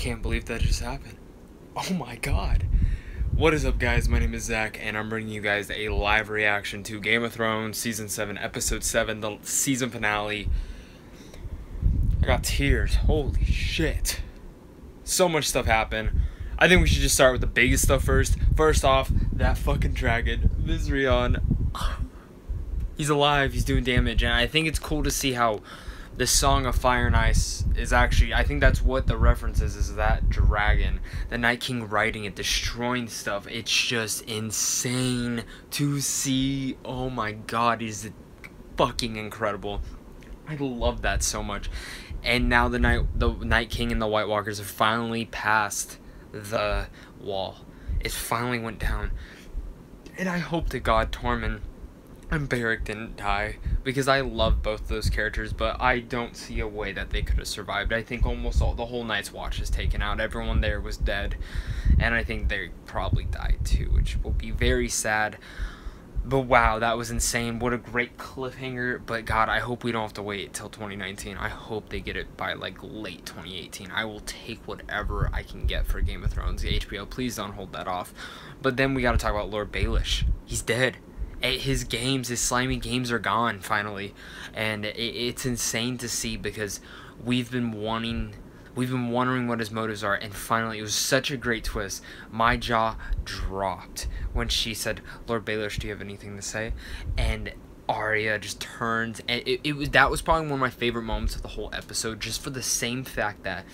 can't believe that just happened. Oh my god. What is up, guys? My name is Zach, and I'm bringing you guys a live reaction to Game of Thrones Season 7, Episode 7, the season finale. I got tears. Holy shit. So much stuff happened. I think we should just start with the biggest stuff first. First off, that fucking dragon, Viserion. He's alive, he's doing damage, and I think it's cool to see how the Song of Fire and Ice is actually, I think that's what the reference is that dragon, the Night King riding it, destroying stuff. It's just insane to see. Oh my god, he's fucking incredible. I love that so much. And now the Night King and the White Walkers have finally passed the wall. It finally went down. And I hope to God Tormund and Beric didn't die, because I love both those characters, but I don't see a way that they could have survived. I think almost the whole Night's Watch is taken out. Everyone there was dead, and I think they probably died too, which will be very sad. But wow, that was insane. What a great cliffhanger. But God, I hope we don't have to wait till 2019. I hope they get it by like late 2018. I will take whatever I can get for Game of Thrones. HBO, please don't hold that off. But then we got to talk about Lord Baelish. He's dead. His games, his slimy games are gone finally, and it's insane to see, because we've been wondering what his motives are, and finally it was such a great twist. My jaw dropped when she said, "Lord Baelish, do you have anything to say?" And Arya just turns, and that was probably one of my favorite moments of the whole episode, just for the same fact that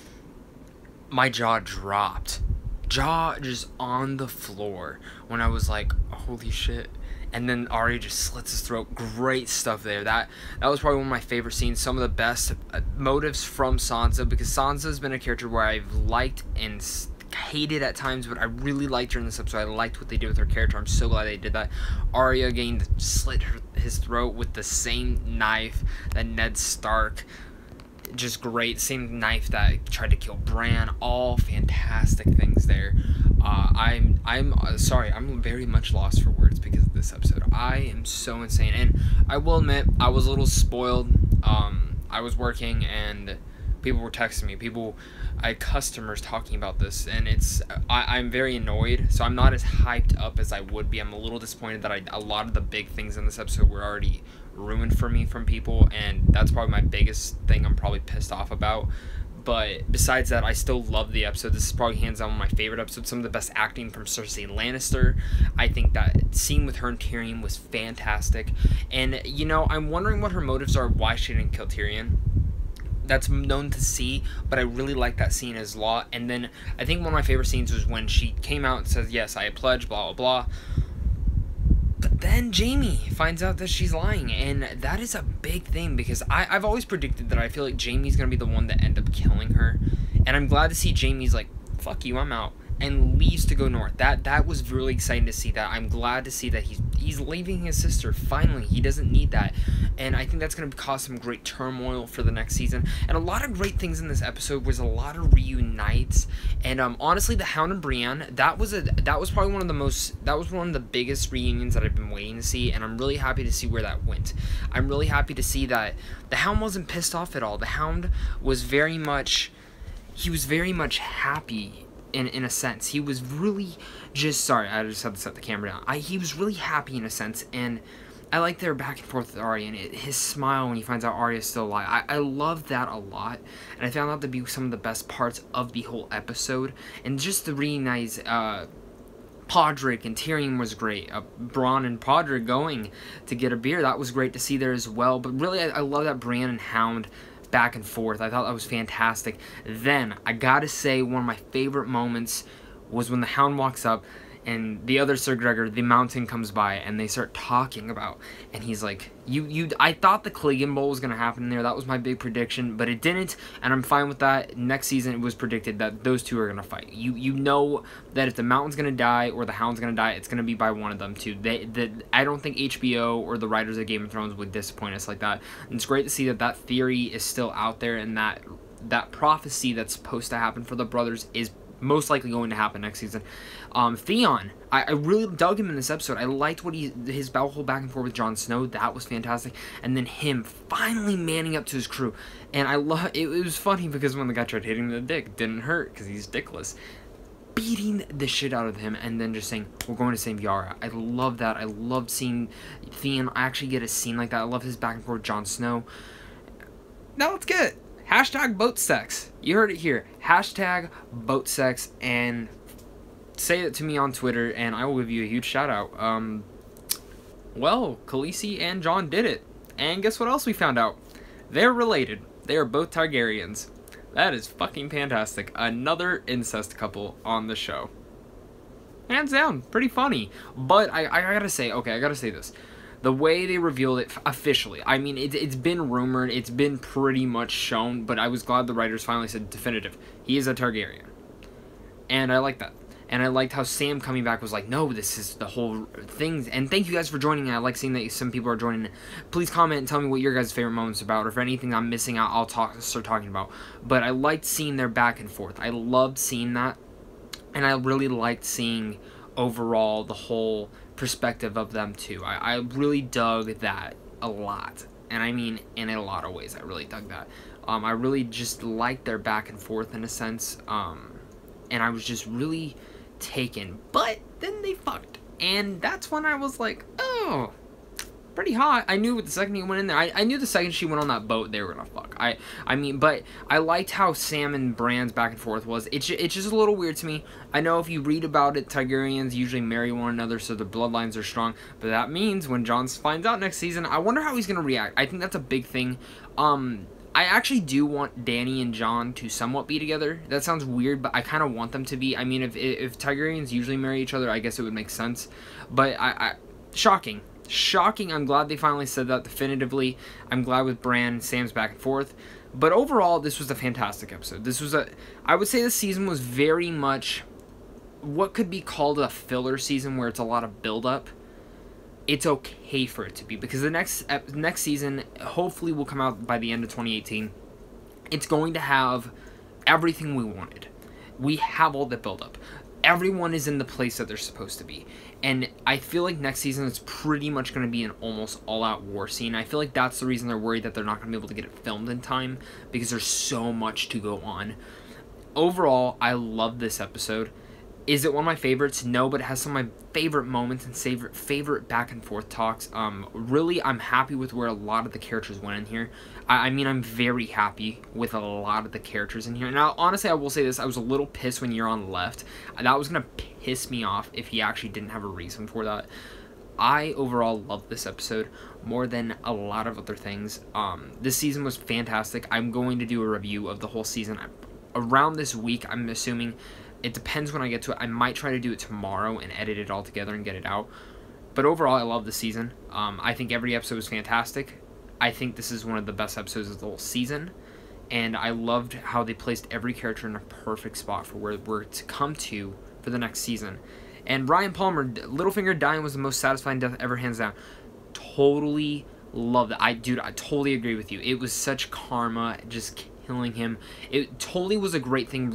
my jaw dropped, just on the floor, when I was like, holy shit. And then Arya just slits his throat. Great stuff there. That was probably one of my favorite scenes. Some of the best motives from Sansa, because Sansa's been a character where I've liked and hated at times, but I really liked her in this episode. I liked what they did with her character. I'm so glad they did that. Arya again slit his throat with the same knife that Ned Stark. Just great. Same knife that tried to kill Bran. All fantastic things there. I'm sorry, I'm very much lost for words because of this episode. I am so insane, and I will admit I was a little spoiled. I was working and people were texting me. I had customers talking about this, and I'm very annoyed. So I'm not as hyped up as I would be. I'm a little disappointed that a lot of the big things in this episode were already ruined for me from people, and that's probably my biggest thing I'm probably pissed off about. But besides that, I still love the episode. This is probably hands down one of my favorite episodes. Some of the best acting from Cersei Lannister. I think that scene with her and Tyrion was fantastic. And, you know, I'm wondering what her motives are, why she didn't kill Tyrion. That's known to see, but I really like that scene as law. And then I think one of my favorite scenes was when she came out and says, yes, I pledge, blah, blah, blah. But then Jaime finds out that she's lying, and that is a big thing, because I've always predicted that I feel like Jaime's going to be the one that end up killing her, and I'm glad to see Jaime's like, fuck you, I'm out, and leaves to go north. That was really exciting to see that. I'm glad to see that he's leaving his sister, finally. He doesn't need that, and I think that's going to cause some great turmoil for the next season. And a lot of great things in this episode was a lot of reunites, and honestly, the Hound and Brienne, that was probably one of the biggest reunions that I've been waiting to see, and I'm really happy to see where that went. I'm really happy to see that the Hound wasn't pissed off at all. The Hound was very much happy. In a sense, he was really just, sorry, I just had to set the camera down. He was really happy in a sense, and I like their back and forth with Arya, and his smile when he finds out Arya's still alive. I love that a lot, and I found that to be some of the best parts of the whole episode. And just the reunites, Podrick and Tyrion was great. Bronn and Podrick going to get a beer, that was great to see there as well. But really, I love that Bran and Hound back and forth. I thought that was fantastic. Then I gotta say, one of my favorite moments was when the Hound walks up and the other Sir Gregor, the Mountain, comes by, and they start talking about, and he's like, I thought the Clegane Bowl was gonna happen there. That was my big prediction, but it didn't, and I'm fine with that. Next season, it was predicted that those two are gonna fight. You know that if the Mountain's gonna die or the Hound's gonna die, it's gonna be by one of them two. I don't think HBO or the writers of Game of Thrones would disappoint us like that. And it's great to see that theory is still out there, and that prophecy that's supposed to happen for the brothers is most likely going to happen next season. Theon, I really dug him in this episode. I liked what his whole back and forth with Jon Snow. That was fantastic. And then him finally manning up to his crew. And it was funny because when the guy tried hitting him in the dick, it didn't hurt because he's dickless. Beating the shit out of him and then just saying, we're going to save Yara. I love that. I loved seeing Theon actually get a scene like that. I love his back and forth with Jon Snow. Now let's get it. Hashtag boat sex. You heard it here. Hashtag boat sex, and say it to me on Twitter and I will give you a huge shout out. Well, Khaleesi and Jon did it. And guess what else we found out? They're related. They are both Targaryens. That is fucking fantastic. Another incest couple on the show. Hands down, pretty funny. But I gotta say, I gotta say this. The way they revealed it officially, I mean, it's been rumored, it's been pretty much shown, but I was glad the writers finally said definitive. He is a Targaryen. And I like that. And I liked how Sam coming back was like, no, this is the whole thing. And thank you guys for joining. I like seeing that some people are joining. Please comment and tell me what your guys' favorite moments about, or if anything I'm missing out, I'll start talking about. But I liked seeing their back and forth. I loved seeing that. And I really liked seeing overall the whole perspective of them too. I really dug that a lot. And I mean, in a lot of ways, I really dug that. I really just liked their back and forth in a sense. And I was just really taken, but then they fucked, and that's when I was like, oh, pretty hot. I knew the second he went in there, I knew the second she went on that boat they were gonna fuck. I mean, but I liked how Sam and Bran's back and forth was. It's just a little weird to me. I know if you read about it, Targaryens usually marry one another so their bloodlines are strong, but that means when Jon finds out next season, I wonder how he's gonna react. I think that's a big thing. I actually do want Dany and Jon to somewhat be together. That sounds weird, but I kind of want them to be. I mean, if Targaryens usually marry each other, I guess it would make sense. But shocking. Shocking. I'm glad they finally said that definitively. I'm glad with Bran and Sam's back and forth. But overall, this was a fantastic episode. I would say the season was very much what could be called a filler season where it's a lot of build-up. It's okay for it to be, because the next season hopefully will come out by the end of 2018. It's going to have everything we wanted. We have all the build-up. Everyone is in the place that they're supposed to be. And I feel like next season is pretty much going to be an almost all-out war scene. I feel like that's the reason they're worried that they're not going to be able to get it filmed in time, because there's so much to go on. Overall, I love this episode. Is it one of my favorites? No, but it has some of my favorite moments and favorite back and forth talks. Really, I'm happy with where a lot of the characters went in here. I mean, I'm very happy with a lot of the characters in here. Now, honestly, I will say this. I was a little pissed when Euron left. That was going to piss me off if he actually didn't have a reason for that. I overall loved this episode more than a lot of other things. This season was fantastic. I'm going to do a review of the whole season around this week, I'm assuming. It depends when I get to it. I might try to do it tomorrow and edit it all together and get it out. But overall, I love the season. I think every episode was fantastic. I think this is one of the best episodes of the whole season. And I loved how they placed every character in a perfect spot for where we're to come to for the next season. And Ryan Palmer, Littlefinger dying was the most satisfying death ever, hands down. Totally love that. I totally agree with you. It was such karma, just killing him. It totally was a great thing,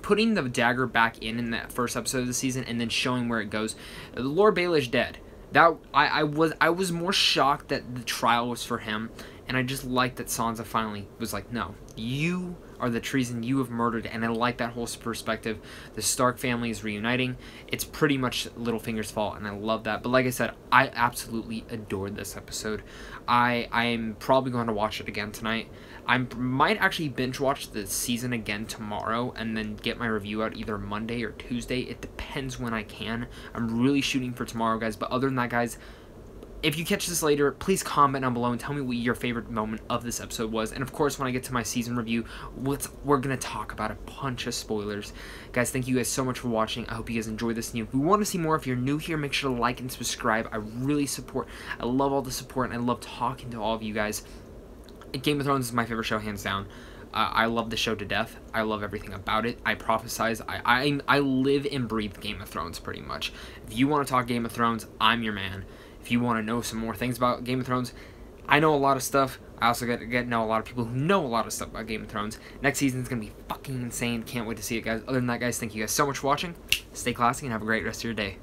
putting the dagger back in that first episode of the season and then showing where it goes. Lord Baelish dead. That I was more shocked that the trial was for him, and I just liked that Sansa finally was like, no, you are the treason, you have murdered. And I like that whole perspective. The Stark family is reuniting. It's pretty much Littlefinger's fault, and I love that. But like I said, I absolutely adored this episode. I'm probably going to watch it again tonight. I might actually binge watch the season again tomorrow and then get my review out either Monday or Tuesday. It depends when I can. I'm really shooting for tomorrow, guys. But other than that, guys, if you catch this later, please comment down below and tell me what your favorite moment of this episode was. And of course, when I get to my season review, we're going to talk about a bunch of spoilers. Guys, thank you guys so much for watching. I hope you guys enjoyed this. And if you want to see more, if you're new here, make sure to like and subscribe. I love all the support, and I love talking to all of you guys. Game of Thrones is my favorite show, hands down. I love the show to death. I love everything about it. I prophesize. I live and breathe Game of Thrones, pretty much. If you want to talk Game of Thrones, I'm your man. If you want to know some more things about Game of Thrones, I know a lot of stuff. I also get to know a lot of people who know a lot of stuff about Game of Thrones. Next season's going to be fucking insane. Can't wait to see it, guys. Other than that, guys, thank you guys so much for watching. Stay classy and have a great rest of your day.